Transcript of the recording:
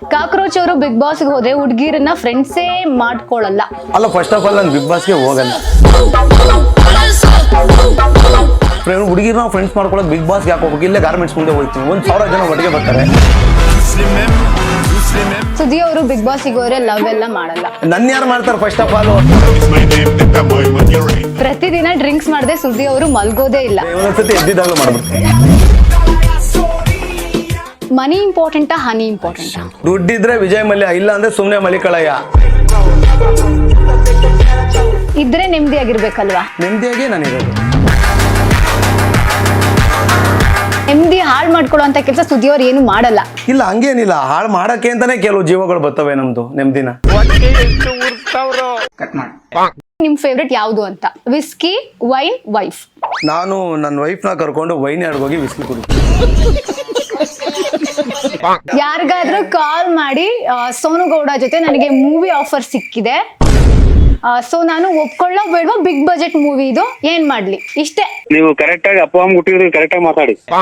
Cockroach ಅವರು big boss ಹೋದ್ರೆ ಹುಡುಗಿರನ್ನ ಫ್ರೆಂಡ್ಸೇ ಮಾಡ್ಕೊಳ್ಳಲ್ಲ. ಅಲ್ಲ, ಫಸ್ಟ್ ಆಫ್ ಆಲ್ ನಾನು ಬಿಗ್ ಬಾಸ್ಗೆ ಹೋಗಲ್ಲ. ಹುಡುಗಿರ್ ನಾವು ಫ್ರೆಂಡ್ಸ್ ಮಾಡ್ಕೊಳ್ಳೋದು ಬಿಗ್ ಬಾಸ್ಗೆ ಯಾಕೆ ಹೋಗ್ಬೇಕು? ಇಲ್ಲೇ ಗಾರ್ಮೆಂಟ್ಸ್ ಮುಂದೆ ಹೋಗ್ತೀನಿ, 1000 ಜನ ಒಟ್ಟಿಗೆ ಬರ್ತಾರೆ. ಸುದ್ದಿ ಅವರು ಬಿಗ್ ಬಾಸ್ ಹೋದ್ರೆ ಲವ್ ಎಲ್ಲ ಮಾಡಲ್ಲ. ನನ್ನ ಯಾರು ಮಾಡ್ತಾರೆ? ಫಸ್ಟ್ ಆಫ್ ಆಲ್ ಪ್ರತಿದಿನ ಡ್ರಿಂಕ್ಸ್ ಮಾಡದೆ ಸುದ್ದಿ ಅವರು ಮಲ್ಗೋದೇ ಇಲ್ಲ. ಒಂದೊಂದ್ಸತಿ ಎದ್ದಿದ್ದಾಗಲೂ ಮಾಡ್ಬಿಡ್ತಾರೆ. ಮನಿ ಇಂಪಾರ್ಟೆಂಟಾ ಹನಿ ಇಂಪಾರ್ಟೆಂಟಾ? ದುಡ್ಡಿದ್ರೆ ವಿಜಯ್ ಮಲ್ಯ, ಇಲ್ಲ ಅಂದ್ರೆ ಸುಮ್ನೆ ಮಲಿಕಳಯ್ಯ. ಇದ್ರೆ ನೆಮ್ಮದಿಯಾಗಿರ್ಬೇಕಲ್ವಾ? ನೆಮ್ಮದಿಯಾಗಿ ನಾನಿರೋದು. ನೆಮ್ಮದಿ ಹಾಳು ಮಾಡ್ಕೊಳ್ಳೋ ಕೆಲಸ ಸುದ್ದಿ ಅವ್ರು ಏನು ಮಾಡಲ್ಲ. ಇಲ್ಲ, ಹಂಗೇನಿಲ್ಲ. ಹಾಳು ಮಾಡಕ್ಕೆ ಅಂತಾನೆ ಕೆಲವು ಜೀವಗಳು ಬರ್ತವೆ ನಮ್ದು ನೆಮ್ಮದಿನ. ನಿಮ್ ಫೇವ್ರೆಟ್ ಯಾವ್ದು ಅಂತ? Whisky, wine, wife? ನಾನು ನನ್ನ ವೈಫ್ನ ಕರ್ಕೊಂಡು ವೈನ್ ಯಾರ್ಗೋಗಿ ವಿಸ್ಕಿ ಕುಡಿತೀನಿ. ಯಾರಿಗಾದ್ರೂ ಕಾಲ್ ಮಾಡಿ ಸೋನು ಗೌಡ ಜೊತೆ ನನಗೆ ಮೂವಿ ಆಫರ್ ಸಿಕ್ಕಿದೆ, ಸೊ ನಾನು ಒಪ್ಕೊಳ್ಳೋ ಬೇಡವಾ, ಬಿಗ್ ಬಜೆಟ್ ಮೂವಿ ಇದು, ಏನ್ ಮಾಡ್ಲಿ? ಇಷ್ಟೇ. ನೀವು ಕರೆಕ್ಟ್ ಆಗಿ ಅಪ್ಪ ಅಮ್ಮ ಹುಟ್ಟಿದ್ರೆ ಕರೆಕ್ಟ್ ಆಗಿ ಮಾತಾಡಿ.